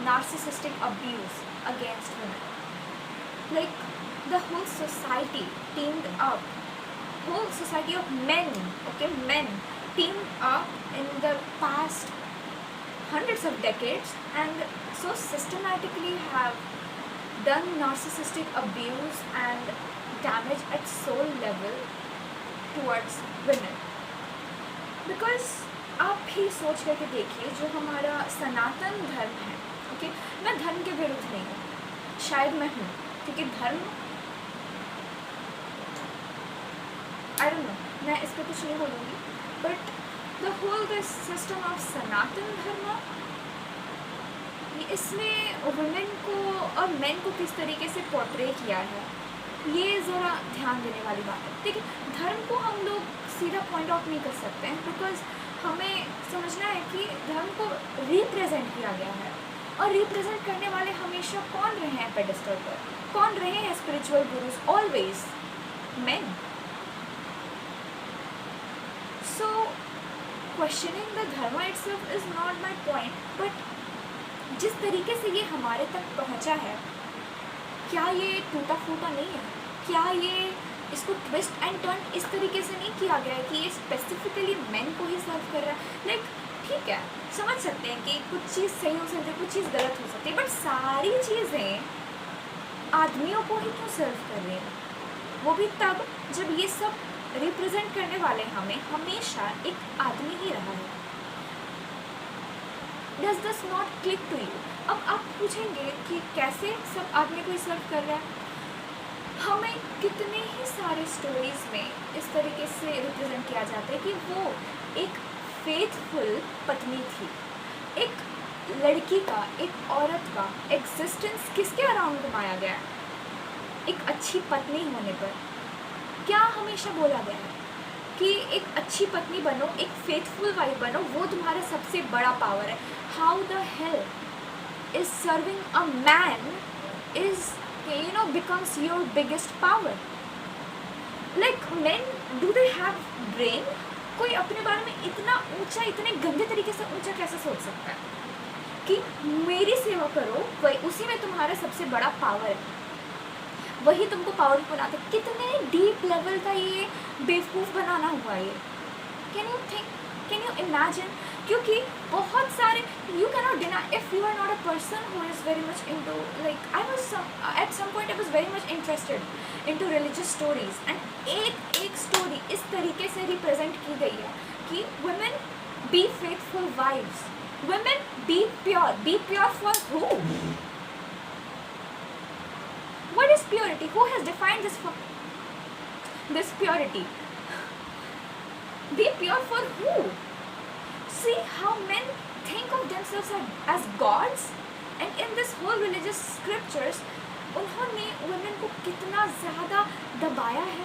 narcissistic abuse against women. Like the whole society teamed up, whole society of men, okay, men teamed up in the past hundreds of decades and so systematically have done narcissistic abuse and damage at soul level towards women. Because आप भी सोच करके देखिए, जो हमारा सनातन धर्म है, okay, मैं धर्म के विरुद्ध नहीं हूँ, शायद मैं हूँ, क्योंकि धर्म, आई डोंट नो, मैं इस पर कुछ नहीं बोलूँगी, but the whole this system of Sanatan Dharma, इसमें वुमेन को और मेन को किस तरीके से पोर्ट्रे किया है, ये ज़रा ध्यान देने वाली बात है. देखिए, धर्म को हम लोग सीधा पॉइंट आउट नहीं कर सकते हैं, बिकॉज हमें समझना है कि धर्म को रिप्रेजेंट किया गया है, और रिप्रेजेंट करने वाले हमेशा कौन रहे हैं पेडिस्टल पर, कौन रहे हैं spiritual gurus, always men. So questioning the dharma itself is not my point, but जिस तरीके से ये हमारे तक पहुंचा है, क्या ये टूटा फूटा नहीं है? क्या ये इसको ट्विस्ट एंड टर्न इस तरीके से नहीं किया गया है कि ये स्पेसिफिकली मेन को ही सर्व कर रहा है? लाइक ठीक है, समझ सकते हैं कि कुछ चीज़ सही हो सकती है, कुछ चीज़ गलत हो सकती है, बट सारी चीज़ें आदमियों को ही क्यों सर्व कर रही हैं? वो भी तब जब ये सब रिप्रेजेंट करने वाले हमें हमेशा एक आदमी ही रहा है. Does this not click to you? अब आप पूछेंगे कि कैसे सब आदमी को ही सर्व कर रहा है. हमें कितने ही सारे स्टोरीज में इस तरीके से रिप्रेजेंट किया जाता है कि वो एक फेथफुल पत्नी थी. एक लड़की का, एक औरत का एग्जिस्टेंस किसके अराउंड घुमाया गया है? एक अच्छी पत्नी होने पर क्या हमेशा बोला गया है कि एक अच्छी पत्नी बनो, एक फेथफुल वाइफ बनो, वो तुम्हारा सबसे बड़ा पावर है. How the hell is serving a man is, you know, becomes your biggest power. Like men, do they have brain? कोई अपने बारे में इतना ऊंचा, इतने गंदे तरीके से ऊंचा कैसे सोच सकता है कि मेरी सेवा करो, वही उसी में तुम्हारा सबसे बड़ा पावर है, वही तुमको पावरफुल बनाते. कितने डीप लेवल का ये बेवकूफ़ बनाना हुआ ये. Can you think, can you imagine? क्योंकि बहुत सारे, you can not deny, if you are not a person who is very much into, like I was at some point I was very much interested into religious stories, and एक story इस तरीके से represent की गई है कि women be faithful wives, women be pure for who? What is purity? Who has defined this purity? Be pure for who? See how men think of themselves as gods, and in this whole religious scriptures, उन्होंने women को कितना ज़्यादा दबाया है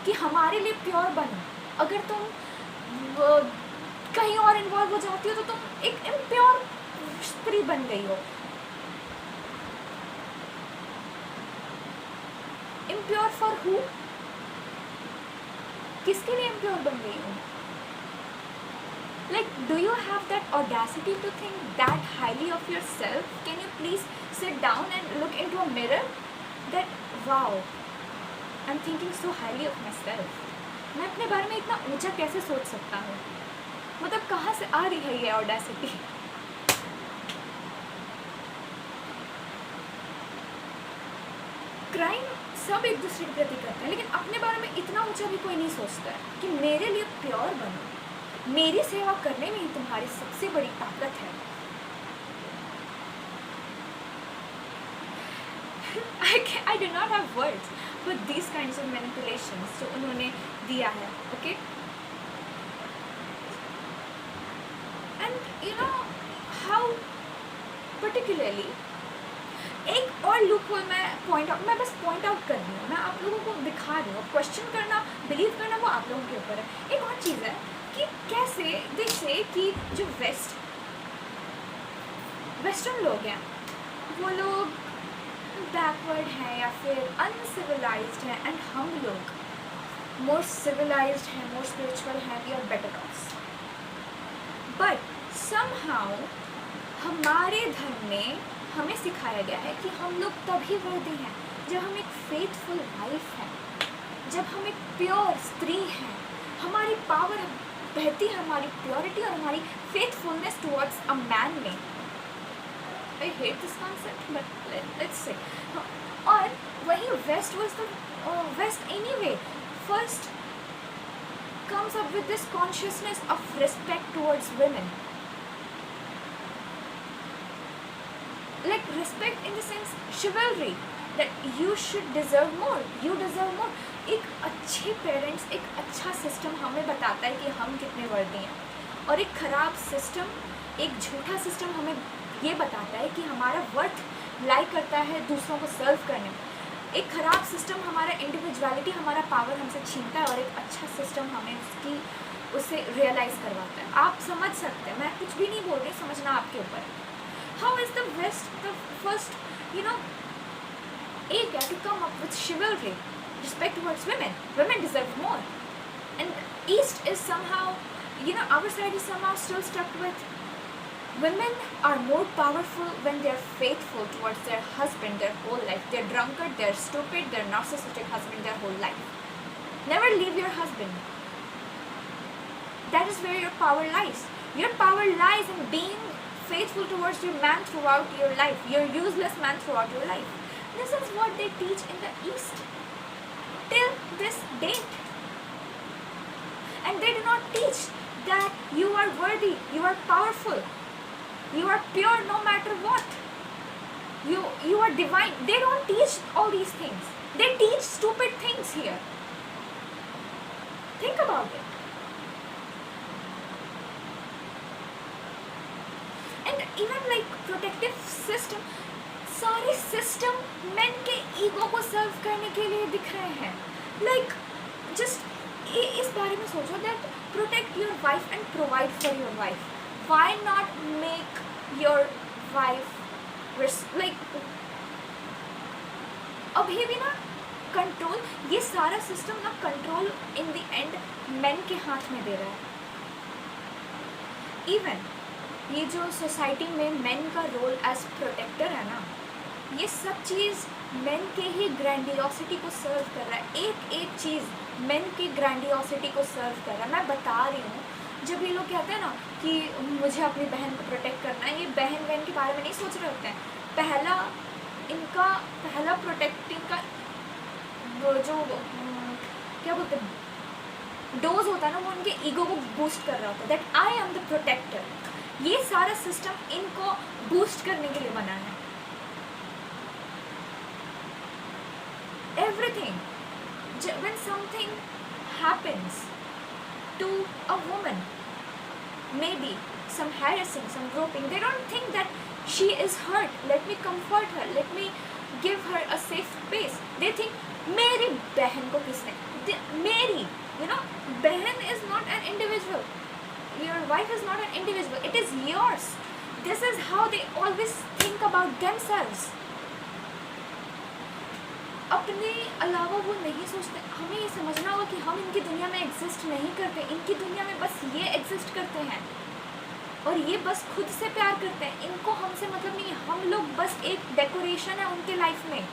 कि हमारे लिए pure बनो. अगर तुम कहीं और इन्वॉल्व हो जाती हो तो तुम एक इम्प्योर स्त्री बन गई हो. Impure for who? किसके लिए इम्प्योर बन गई हो? Like, do you have that audacity to think that highly of yourself? Can you please sit down and look into a mirror? That, wow, I'm thinking so highly of myself. मैं अपने बारे में इतना ऊंचा कैसे सोच सकता हूँ? मतलब कहाँ से आ रही है ये audacity? क्राइम सब एक दूसरे के प्रति करते हैं, लेकिन अपने बारे में इतना ऊंचा भी कोई नहीं सोचता है कि मेरे लिए प्योर बनो, मेरी सेवा करने में ही तुम्हारी सबसे बड़ी ताकत है. I do not have words for these kinds of manipulations जो उन्होंने दिया है, okay? And you know how particularly एक और लूप होल मैं बस पॉइंट आउट कर रही हूँ, मैं आप लोगों को दिखा रही हूँ. क्वेश्चन करना, बिलीव करना वो आप लोगों के ऊपर है. एक और चीज़ है कि कैसे जैसे कि जो वेस्टर्न लोग हैं वो लोग बैकवर्ड हैं या फिर अनसिविलाइज्ड हैं, एंड हम लोग मोर सिविलाइज्ड हैं, मोर स्पिरिचुअल हैं, we are better off. But somehow हमारे धर्म में हमें सिखाया गया है कि हम लोग तभी वर्दी हैं जब हम एक फेथफुल वाइफ हैं, जब हम एक प्योर स्त्री हैं, हमारी पावर बहती है हमारी प्योरिटी और हमारी फेथफुलनेस टुवर्ड्स अ मैन में. I hate this concept, but let's say. और वही waste was the West anyway first comes up with this consciousness of respect towards women. Like respect in the sense chivalry, that you should deserve more, you deserve more. एक अच्छे parents, एक अच्छा system हमें बताता है कि हम कितने वर्दी हैं, और एक ख़राब सिस्टम, एक झूठा सिस्टम हमें ये बताता है कि हमारा वर्थ लाई करता है दूसरों को सर्व करने में. एक ख़राब सिस्टम हमारा इंडिविजुअलिटी, हमारा पावर हमसे छीनता है, और एक अच्छा सिस्टम हमें उससे रियलाइज़ करवाता है. आप समझ सकते हैं, मैं कुछ भी नहीं बोल रही, समझना आपके ऊपर है. How is the west the first area to come up with chivalry, respect towards women. Women deserve more. And East is somehow, our side is somehow still stuck with women are more powerful when they are faithful towards their husband their whole life. They're drunkard, they're stupid, they're narcissistic husband their whole life. Never leave your husband. That is where your power lies. Your power lies in being faithful towards your man throughout your life, your useless man throughout your life. This is what they teach in the East till this date. And they do not teach that you are worthy, you are powerful, you are pure no matter what. You are divine. They don't teach all these things. They teach stupid things here. Think about it. And even like protective system, सारे system main के ego को सर्व करने के लिए दिख रहे हैं. Like just इस बारे में सोचो, that protect your wife and provide for your wife. Why not make your wife like अभी भी ना कंट्रोल, ये सारा सिस्टम ना control in the end main के हाथ में दे रहा है. इवन ये जो सोसाइटी में मेन का रोल एज प्रोटेक्टर है ना, ये सब चीज़ मेन के ही ग्रैंडियोसिटी को सर्व कर रहा है. एक एक चीज़ मेन की ग्रैंडियोसिटी को सर्व कर रहा है. मैं बता रही हूँ, जब ये लोग कहते हैं ना कि मुझे अपनी बहन को प्रोटेक्ट करना है, ये बहन बहन के बारे में नहीं सोच रहे होते हैं. पहला प्रोटेक्टिंग का जो क्या बोलते हैं डोज होता है ना, वो उनके ईगो को बूस्ट कर रहा होता है, that I am the protector. ये सारा सिस्टम इनको बूस्ट करने के लिए बना है. Everything. When something happens to a woman, maybe some harassing, some groping, they don't think that she is hurt. Let me comfort her. Let me give her a safe space. They think मेरी बहन को किसने, मेरी, बहन is not an individual. Your wife is not an individual. It is yours. This is how they always think about themselves. अपने अलावा वो नहीं सोचते. हमें ये समझना होगा कि हम इनकी दुनिया में एग्जिस्ट नहीं करते. इनकी दुनिया में बस ये एग्जिस्ट करते हैं, और ये बस खुद से प्यार करते हैं. इनको हमसे मतलब नहीं है. हम लोग बस एक डेकोरेशन है उनके लाइफ में.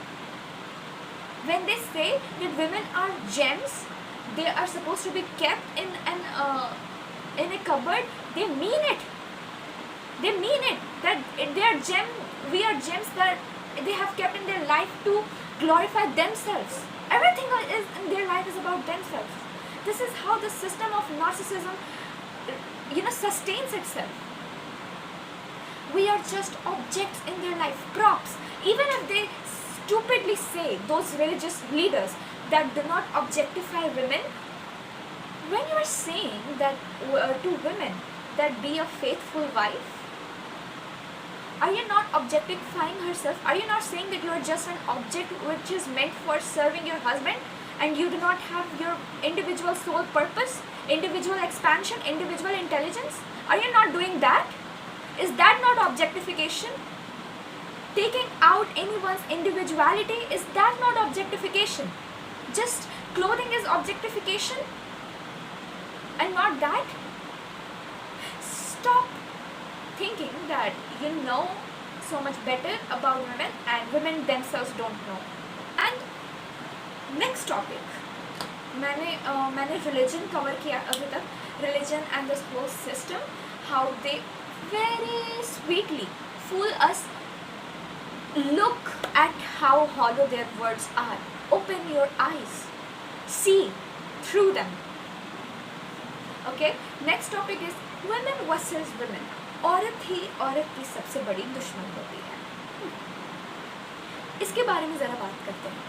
When they say that women are gems, they are supposed to be kept in a cupboard, they mean it. They mean it. That they are gem. We are gems that they have kept in their life to glorify themselves. Everything in their life is about themselves. This is how the system of narcissism, sustains itself. We are just objects in their life, props. Even if they stupidly say, those religious leaders, that do not objectify women, when you are saying that to women that be a faithful wife, are you not objectifying herself? Are you not saying that you are just an object which is meant for serving your husband, and you do not have your individual soul purpose, individual expansion, individual intelligence? Are you not doing that? Is that not objectification? Taking out anyone's individuality, is that not objectification? Just clothing is objectification, and not that? Stop thinking that so much better about women and women themselves don't know. And next topic, मैंने religion cover किया अभी तक. Religion and this whole system, how they very sweetly fool us. Look at how hollow their words are. Open your eyes, see through them. Okay, next topic is women versus women. औरत ही औरत की सबसे बड़ी दुश्मन होती है. इसके बारे में ज़रा बात करते हैं.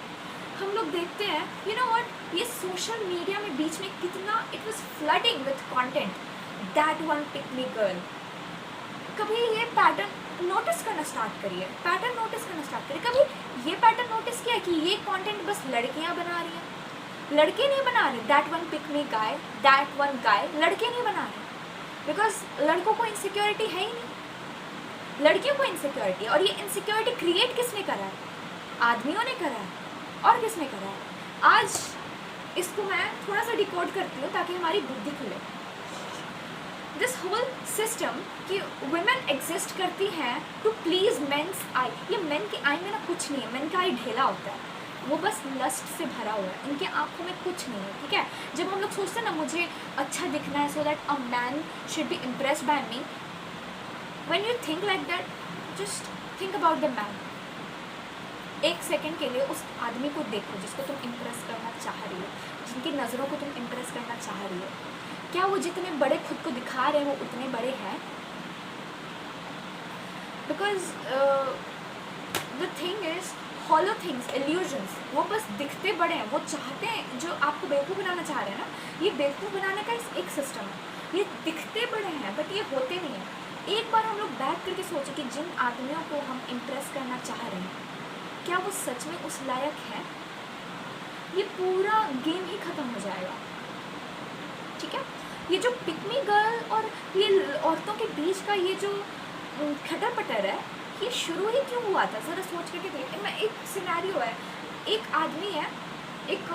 हम लोग देखते हैं, यू नो व्हाट, ये सोशल मीडिया में बीच में कितना it was flooding with content. That one pick me girl. कभी ये पैटर्न नोटिस करना स्टार्ट करिए, पैटर्न नोटिस करना स्टार्ट करिए. कभी ये पैटर्न नोटिस किया कि ये कंटेंट बस लड़कियां बना रही हैं, लड़के नहीं बना रहे. That one pick me guy, that one guy, लड़के नहीं बना रहे. बिकॉज लड़कों को इनसिक्योरिटी है ही नहीं, लड़कियों को इनसिक्योरिटी. और ये इनसिक्योरिटी क्रिएट किसने करा है? आदमियों ने करा है. और किसने करा है? आज इसको मैं थोड़ा सा डिकोड करती हूँ ताकि हमारी बुद्धि खुले. दिस होल सिस्टम कि वुमेन एग्जिस्ट करती हैं टू प्लीज मेन्स आई. ये मेन के आई में ना कुछ नहीं है. मेन का आई ढेला होता है, वो बस लस्ट से भरा हुआ है. इनके आंखों में कुछ नहीं है. ठीक है, जब हम लोग सोचते हैं ना मुझे अच्छा दिखना है so that a man should be impressed by me, when you think like that, just think about the man. एक सेकंड के लिए उस आदमी को देखो जिसको तुम इम्प्रेस करना चाह रही हो, जिनकी नज़रों को तुम इम्प्रेस करना चाह रही हो. क्या वो जितने बड़े खुद को दिखा रहे हैं वो उतने बड़े हैं? Because the thing is hollow things, illusions, वो बस दिखते बड़े हैं. वो चाहते हैं, जो आपको बेवकूफ़ बनाना चाह रहे हैं ना, ये बेवकूफ़ बनाने का एक सिस्टम है. ये दिखते बड़े हैं बट ये होते नहीं हैं. एक बार हम लोग बैठ करके सोचें कि जिन आदमियों को हम इम्प्रेस करना चाह रहे हैं क्या वो सच में उस लायक है, ये पूरा गेम ही ख़त्म हो जाएगा. ठीक है, ये जो पिकमी गर्ल और ये औरतों के बीच का ये जो खटर पटर है, ये शुरू ही क्यों हुआ था? ज़रा सोच करके देखते. मैं एक सिनेरियो है, एक आदमी है, एक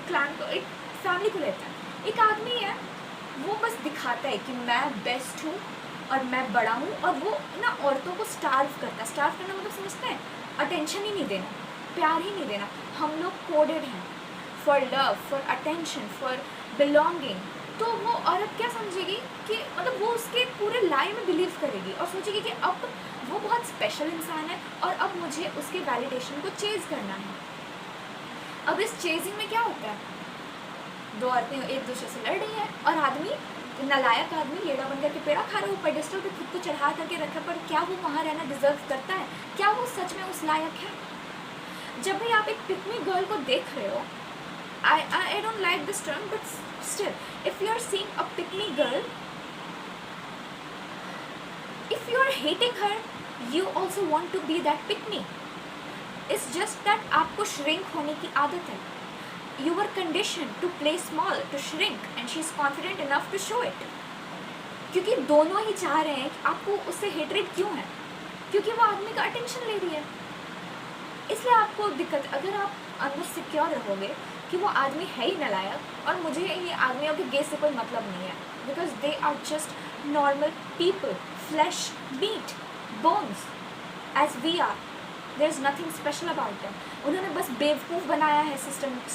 क्लैन को, एक फैमिली को लेता है. एक आदमी है, वो बस दिखाता है कि मैं बेस्ट हूँ और मैं बड़ा हूँ, और वो ना औरतों को स्टार्व करता है. स्टार्व करना मतलब समझते हैं? अटेंशन ही नहीं देना, प्यार ही नहीं देना. हम लोग कोडेड हैं for love, for attention, for belonging. तो वो औरत क्या समझेगी कि मतलब वो उसके पूरे लाई में बिलीव करेगी और सोचेगी कि अब वो बहुत स्पेशल इंसान है और अब मुझे उसके वैलिडेशन को चेज़ करना है. अब इस चेजिंग में क्या होता है? दो औरतें एक दूसरे से लड़ रही हैं और आदमी, नालायक आदमी, लेड़ा बनकर के पेड़ा खा रहा है, वो पेडेस्टल पे खुद को चढ़ा करके रखा. पर क्या वो वहाँ रहना डिजर्व करता है? क्या वो सच में उस लायक है? जब भी आप एक पिकमी गर्ल को देख रहे हो, I don't like this term, but still, if you are seeing a pick-me girl, if you are hating her, you also want to be that pick-me. It's just that आपको shrink होने की आदत है. You were conditioned to play small, to shrink, and she is confident enough to show it. क्योंकि दोनों ही चाह रहे हैं कि आपको उससे हेटरेट क्यों है? क्योंकि वो आदमी का अटेंशन ले रही है, इसलिए आपको दिक्कत. अगर आप अंदर सिक्योर रहोगे कि वो आदमी है ही नालायक और मुझे ये आदमियों के गेस से कोई मतलब नहीं है, because they are just normal people, flesh, meat, bones, as we are. There is nothing special about them. उन्होंने बस बेवकूफ़ बनाया है,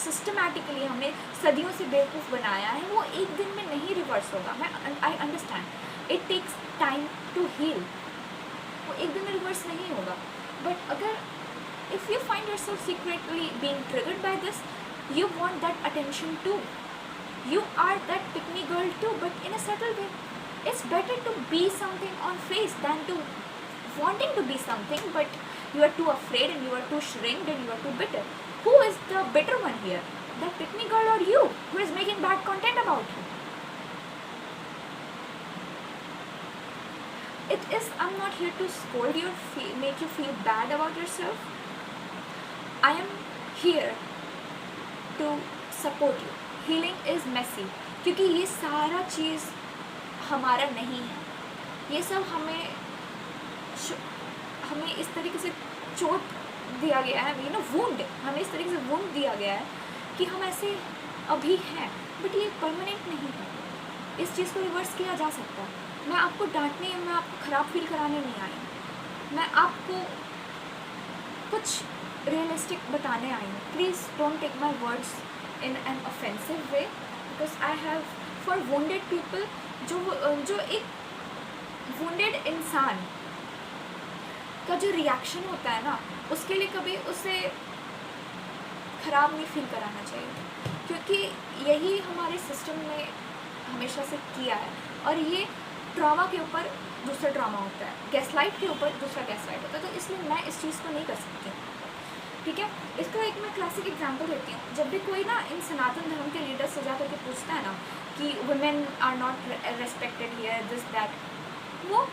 सिस्टमैटिकली हमें सदियों से बेवकूफ़ बनाया है. वो एक दिन में नहीं रिवर्स होगा. I understand, it takes time to heal. वो एक दिन में रिवर्स नहीं होगा. बट अगर if you find yourself secretly being triggered by this, you want that attention too. You are that pick-me girl too, but in a subtle way. It's better to be something on face than to wanting to be something, but you are too afraid and you are too shrinked and you are too bitter. Who is the bitter one here? That pick-me girl or you who is making bad content about her? It is, I'm not here to scold you or make you feel bad about yourself. I am here to support you. Healing is messy, क्योंकि ये सारा चीज़ हमारा नहीं है. ये सब हमें इस तरीके से चोट दिया गया है, यू नो, वुंड. हमें इस तरीके से वुंड दिया गया है कि हम ऐसे अभी हैं, बट ये परमानेंट नहीं है. इस चीज़ को रिवर्स किया जा सकता है. मैं आपको डांटने, मैं आपको ख़राब फील कराने नहीं आई. मैं आपको कुछ रियलिस्टिक बताने आई हूँ. Please don't take my words in an offensive way, because I have for wounded people, जो एक वुंडेड इंसान का जो रिएक्शन होता है ना, उसके लिए कभी उसे ख़राब नहीं फील कराना चाहिए, क्योंकि यही हमारे सिस्टम ने हमेशा से किया है. और ये ट्रॉमा के ऊपर दूसरा ट्रॉमा होता है, गैसलाइट के ऊपर दूसरा गैसलाइट होता है. तो इसलिए मैं इस चीज़ को नहीं कर सकती, ठीक है. इसका एक मैं क्लासिक एग्जांपल देती हूँ. जब भी कोई ना इन सनातन धर्म के लीडर से जा करके पूछता है ना कि women are not respected here, this that, वो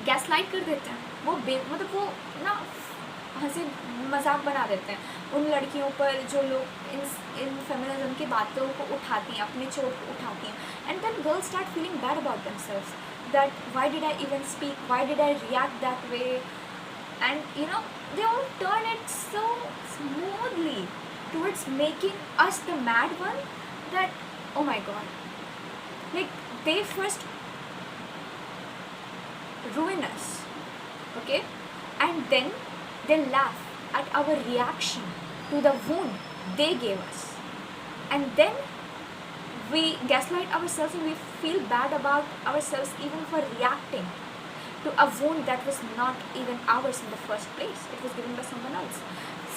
गैसलाइट कर देते हैं. वो मतलब वो ना हंसी मजाक बना देते हैं उन लड़कियों पर जो लोग इन फेमिनिज्म की बातों को उठाती हैं, अपनी चोट को उठाती हैं. And then girls start feeling bad about themselves, that why did I even speak, why did I react that way. And you know they all turn it so smoothly towards making us the mad one, that oh my god, like they first ruin us, okay, and then they laugh at our reaction to the wound they gave us, and then we gaslight ourselves and we feel bad about ourselves even for reacting to a wound that was not even ours in the first place. It was given by someone else.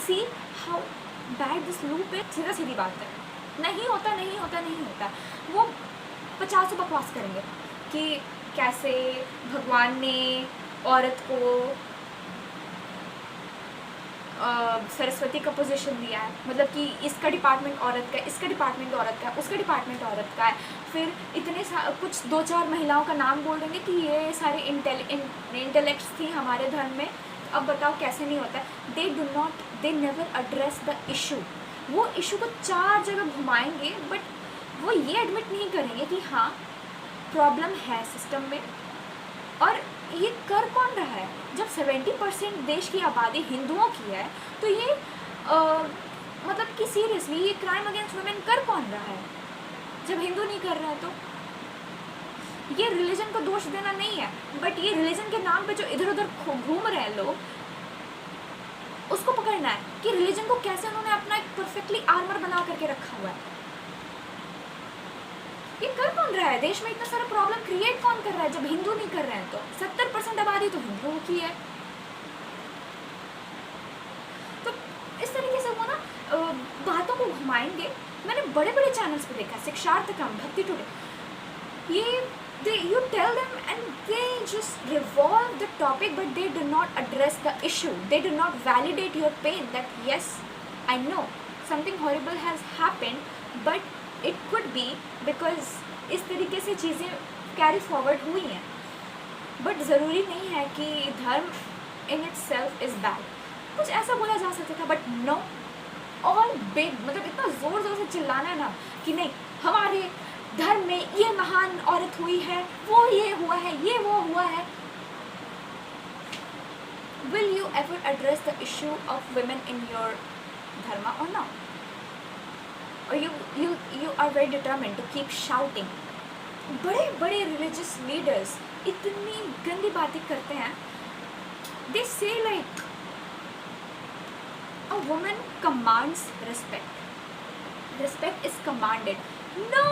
See how bad this loop is. सीधा सीधी बात है, नहीं होता नहीं होता नहीं होता. वो 50 बकवास करेंगे कि कैसे भगवान ने औरत को सरस्वती का पोजीशन दिया है, मतलब कि इसका डिपार्टमेंट औरत का है, इसका डिपार्टमेंट औरत का है, उसका डिपार्टमेंट औरत का है. फिर इतने कुछ 2-4 महिलाओं का नाम बोल देंगे कि ये सारे इंटेलेक्ट्स थी हमारे धर्म में. अब बताओ कैसे नहीं होता है. They never address the issue. वो इशू को 4 जगह घुमाएंगे, बट वो ये एडमिट नहीं करेंगे कि हाँ प्रॉब्लम है सिस्टम में. और ये कर कौन रहा है? जब 70% देश की आबादी हिंदुओं की है, तो ये मतलब कि सीरियसली ये क्राइम अगेंस्ट वुमेन कर कौन रहा है जब हिंदू नहीं कर रहा है? तो ये रिलीजन को दोष देना नहीं है, बट ये रिलीजन के नाम पे जो इधर उधर घूम रहे हैं लोग, उसको पकड़ना है कि रिलीजन को कैसे उन्होंने अपना एक परफेक्टली आर्मर बना करके रखा हुआ है. ये कर कौन रहा है? देश में इतना सारा प्रॉब्लम क्रिएट कौन कर रहा है जब हिंदू नहीं कर रहे हैं? तो 70% आबादी तो हिंदुओं की है. तो इस तरीके से वो ना बातों को घुमाएंगे. मैंने बड़े बड़े चैनल्स पे देखा, शिक्षार्थकम, भक्ति टुडे, ये you tell them and they just revolve the topic, but they do not address the issue. They do not validate your pain that yes, I know something horrible has happened, but it could be because इस तरीके से चीज़ें carry forward हुई हैं. But ज़रूरी नहीं है कि धर्म in it self is bad. कुछ ऐसा बोला जा सकता था, बट नो, ऑल बिग, मतलब इतना ज़ोर ज़ोर से चिल्लाना है ना कि नहीं हमारे धर्म में ये महान औरत हुई है, वो ये हुआ है, ये वो हुआ है. Will you ever address the issue of women in your धर्म और नॉट? और you are very determined to keep shouting. बड़े बड़े religious leaders इतनी गंदी बातें करते हैं. They say like a woman commands respect. Respect is commanded. No,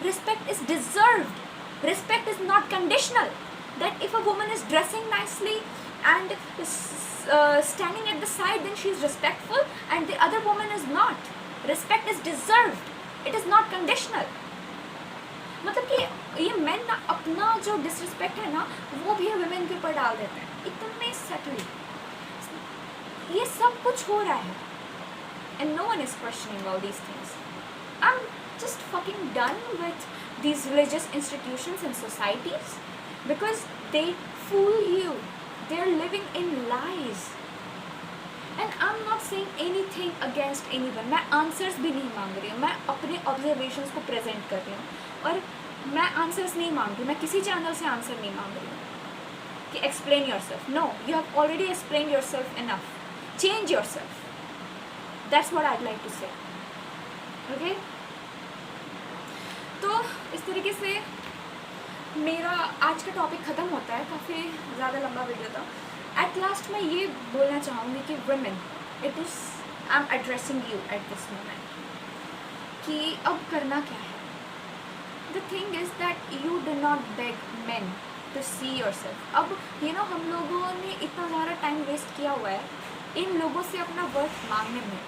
respect is deserved. Respect is not conditional. That if a woman is dressing nicely and standing at the side, then she is respectful, and the other woman is not. Respect is deserved. It is not conditional. मतलब कि ये men ना अपना जो disrespect है ना, वो भी वुमेन के ऊपर डाल देते हैं इतने सटली. ये सब कुछ हो रहा है and no one is questioning all these things. I'm just fucking done with these religious institutions and societies because they fool you. They are living in lies. And I'm not saying anything against anyone. मैं answers भी नहीं मांग रही हूँ, मैं अपने observations को present कर रही हूँ. और मैं आंसर्स नहीं मांग रही, मैं किसी चैनल से आंसर नहीं मांग रही हूँ कि explain yourself. No, you have already explain yourself enough. Change yourself. That's what I'd like to say. Okay, तो इस तरीके से मेरा आज का टॉपिक ख़त्म होता है, काफ़ी ज़्यादा लंबा वीडियो था। एट लास्ट मैं ये बोलना चाहूँगी कि women, it is, I am addressing you at this moment कि अब करना क्या है। The thing is that you do not beg men to see yourself. अब हम लोगों ने इतना ज़्यादा टाइम वेस्ट किया हुआ है इन लोगों से अपना वर्थ मांगने में,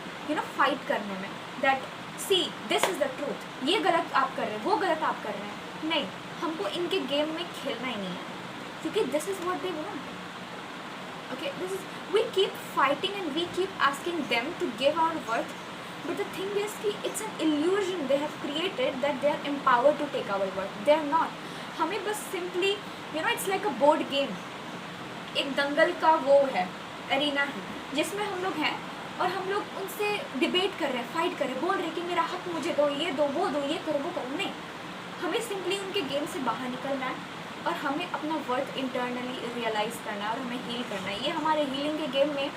फाइट करने में, that see this is the truth, ये गलत आप कर रहे हैं, वो गलत आप कर रहे हैं। नहीं, हमको इनके गेम में खेलना ही नहीं है, क्योंकि this is what they want. Okay, this is, we keep fighting and we keep asking them to give our worth, but the thing is कि it's an illusion they have created that they are empowered to take our worth. They are not. हमें बस simply, it's like a board game. एक दंगल का वो है, arena है, जिसमें हम लोग हैं और हम लोग उनसे डिबेट कर रहे हैं, फाइट कर रहे हैं, बोल रहे हैं कि मेरा हक मुझे दो, ये दो, वो दो, ये करो, वो करो। नहीं, हमें सिंपली उनके गेम से बाहर निकलना है और हमें अपना वर्थ इंटरनली रियलाइज़ करना है और हमें हील करना है। ये हमारे हीलिंग के गेम में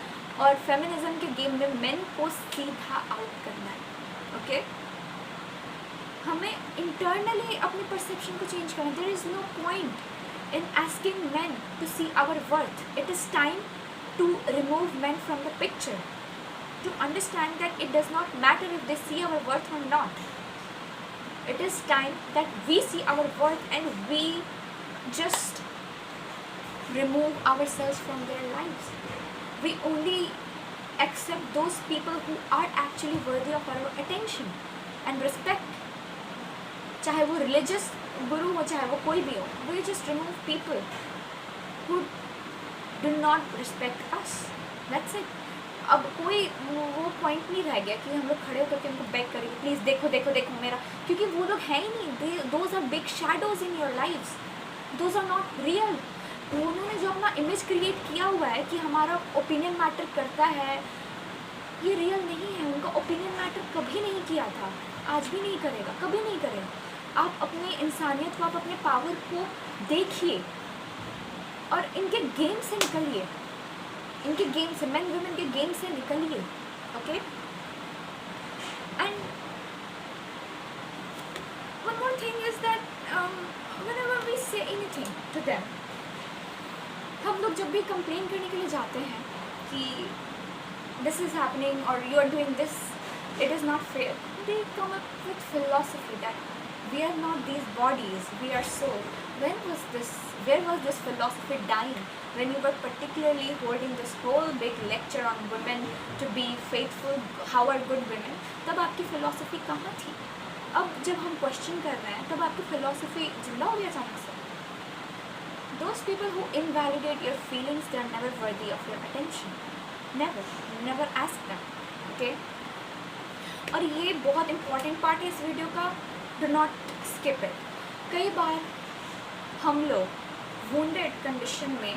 और फेमिनिज्म के गेम में मेन को सीधा आउट करना है। ओके, हमें इंटरनली अपनी परसेप्शन को चेंज करना है। There is no point in asking men to see our worth. It is time to remove men from the picture, to understand that it does not matter if they see our worth और नॉट। It is time that we see our worth and we just remove ourselves from their lives. We only accept those people who are actually worthy of our attention and respect. चाहे वो religious guru हो, चाहे वो कोई भी हो, we just remove people who do not respect us. That's it. अब कोई वो पॉइंट नहीं रह गया कि हम लोग खड़े होकर के उनको बैक करेंगे, प्लीज़ देखो देखो देखो मेरा, क्योंकि वो लोग हैं ही नहीं। Those are big shadows in your lifes, those are not real. उन्होंने जो अपना इमेज क्रिएट किया हुआ है कि हमारा ओपिनियन मैटर करता है, ये रियल नहीं है। उनका ओपिनियन मैटर कभी नहीं किया था, आज भी नहीं करेगा, कभी नहीं करेगा। आप अपने इंसानियत को, आप अपने पावर को देखिए और इनके गेम से निकलिए, इनके गेम से, मेन वुमेन के गेम से निकलिए। Okay, and one more thing is that whenever we say anything to them, हम लोग जब भी कंप्लेन करने के लिए जाते हैं कि this is happening or you are doing this, it is not fair, they come up with philosophy that we are not these bodies, we are soul. Where was this philosophy dying when you were particularly holding this whole big lecture on women to be faithful, how are good women? तब आपकी philosophy कहाँ थी? अब जब हम question कर रहे हैं तब आपकी philosophy जिंदा हो गया अचानक से। Those people who invalidate your feelings, they are never worthy of your attention. Never ask them. Okay? और ये बहुत important part है इस वीडियो का, do not skip it. कई बार हम लोग wounded कंडीशन में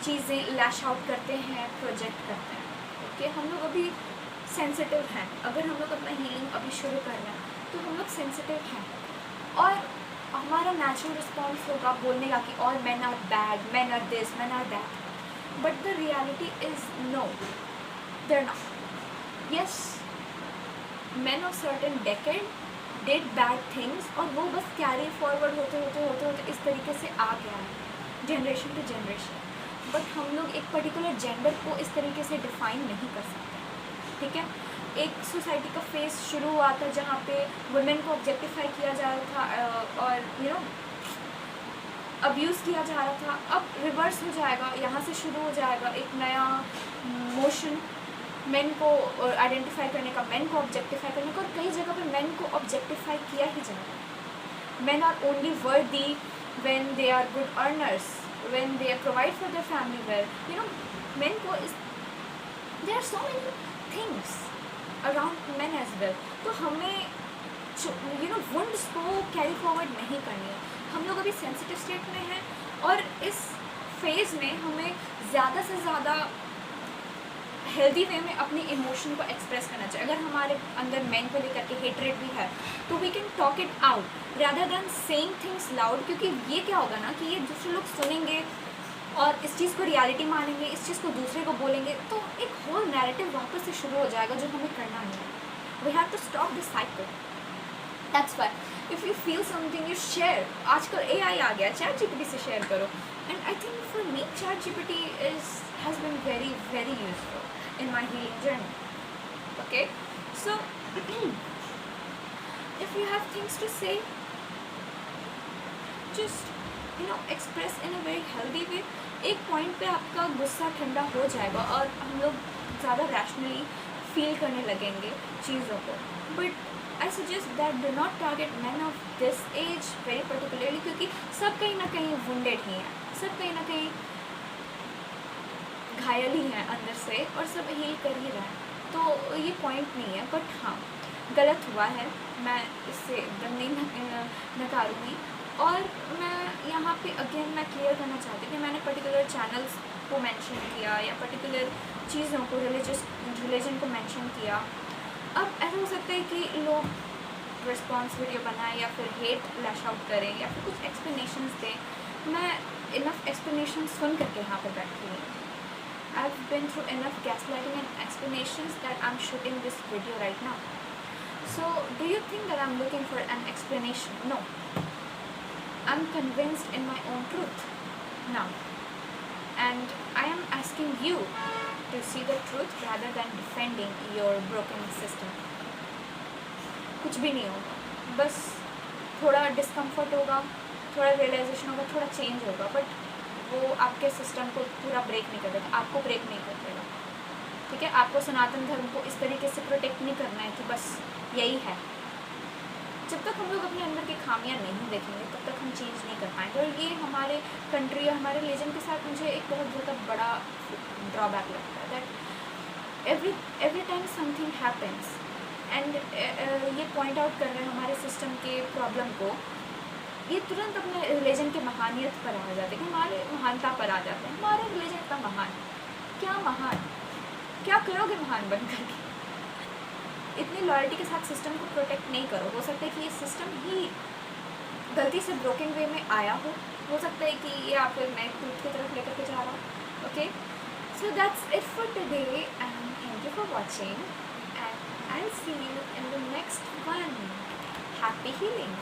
चीज़ें लैश आउट करते हैं, प्रोजेक्ट करते हैं। ओके, हम लोग अभी सेंसिटिव हैं। अगर हम लोग अपना हीलिंग अभी शुरू कर रहे हैं तो हम लोग सेंसिटिव हैं और हमारा नेचुरल रिस्पॉन्स होगा बोलने का कि all men are bad, men are this, men are that. But the reality is no, they are not. Yes, men of certain decade did bad things और वो बस कैरी फॉरवर्ड होते इस तरीके से आ गया है जनरेशन टू जनरेशन। बट हम लोग एक पर्टिकुलर जेंडर को इस तरीके से डिफ़ाइन नहीं कर सकते। ठीक है, एक सोसाइटी का फेस शुरू हुआ था जहाँ पे वुमेन को ऑब्जेक्टिफाई किया जा रहा था और अब्यूज़ किया जा रहा था। अब रिवर्स हो जाएगा, यहाँ से शुरू हो जाएगा एक नया मोशन मेन को आइडेंटिफाई करने का, मेन को ऑब्जेक्टिफाई करने का। और कई जगह पर मेन को ऑब्जेक्टिफाई किया ही जा रहा है। Men are only worthy when they are good earners, when they provide for their family well. Men को इस, there are so many things around men as well. तो हमें वुंड्स को कैरी फॉरवर्ड नहीं करनी है। हम लोग अभी सेंसिटिव स्टेट में हैं और इस फेज़ में हमें ज़्यादा से ज़्यादा हेल्दी वे में अपनी इमोशन को एक्सप्रेस करना चाहिए। अगर हमारे अंदर मेन को लेकर के हेटरेट भी है तो we can talk it out rather than saying things loud. क्योंकि ये क्या होगा ना कि ये दूसरे लोग सुनेंगे और इस चीज़ को रियलिटी मानेंगे, इस चीज़ को दूसरे को बोलेंगे, तो एक होल नैरेटिव वापस से शुरू हो जाएगा जो हमें करना नहीं है। We have to stop this cycle. That's why if you feel something you share. आजकल AI आ गया, चैट जीपीटी से शेयर करो. And I think for me ChatGPT has been very very useful in my healing journey. Okay, so if you have things to say, just express in a very healthy way. एक point पे आपका गुस्सा ठंडा हो जाएगा और हम लोग ज़्यादा रैशनली फील करने लगेंगे चीज़ों को. But I suggest that do not target man of this age very particularly, क्योंकि सब कहीं ना कहीं वुंडेड ही हैं, सब कहीं ना कहीं घायल ही हैं अंदर से और सब हील कर ही रहे हैं. तो ये पॉइंट नहीं है. बट हाँ, गलत हुआ है, मैं इससे एकदम नहीं नकारूँगी. और मैं यहाँ पे अगेन मैं क्लियर करना चाहती हूँ कि मैंने पर्टिकुलर चैनल्स को मेंशन किया या पर्टिकुलर चीज़ों को रिलीजन को मेंशन किया. अब ऐसा हो सकता है कि लोग रिस्पॉन्स वीडियो बनाएं या फिर हेट लैश आउट करें या फिर कुछ एक्सप्लेनेशंस दें. मैं इनफ एक्सप्लेनेशन सुन करके यहाँ पर बैठी हूँ. I've been through enough gaslighting and explanations that I'm shooting this video right now. So, do you think that I'm looking for an explanation? No. I'm convinced in my own truth now. And I am asking you to see the truth rather than defending your broken system. कुछ भी नहीं होगा, बस थोड़ा discomfort होगा, थोड़ा realisation होगा, थोड़ा चेंज होगा. बट वो आपके सिस्टम को पूरा ब्रेक नहीं कर देगा, आपको ब्रेक नहीं कर देगा. ठीक है, आपको सनातन धर्म को इस तरीके से प्रोटेक्ट नहीं करना है कि बस यही है. जब तक हम लोग अपने अंदर की खामियां नहीं देखेंगे तब तक हम चेंज नहीं कर पाएंगे. और ये हमारे कंट्री या हमारे रिलीजन के साथ मुझे एक बहुत बड़ा ड्रॉबैक लगता है. That every time something happens and ये पॉइंट आउट कर रहे हैं हमारे सिस्टम के प्रॉब्लम को, ये तुरंत अपने रिलीजन के महानियत पर आ जाते हैं, हमारे महानता पर आ जाते हैं. हमारे रिलीजन इतना महान, क्या महान, क्या करोगे महान बन करके? इतनी लॉयल्टी के साथ सिस्टम को प्रोटेक्ट नहीं करो. हो सकता है कि ये सिस्टम ही गलती से ब्रोकन वे में आया हो सकता है कि ये आपको एक नए ट्रूथ की तरफ लेकर के जा रहा हो. Okay, so that's it for today and thank you for watching and I will see you in the next one. Happy healing.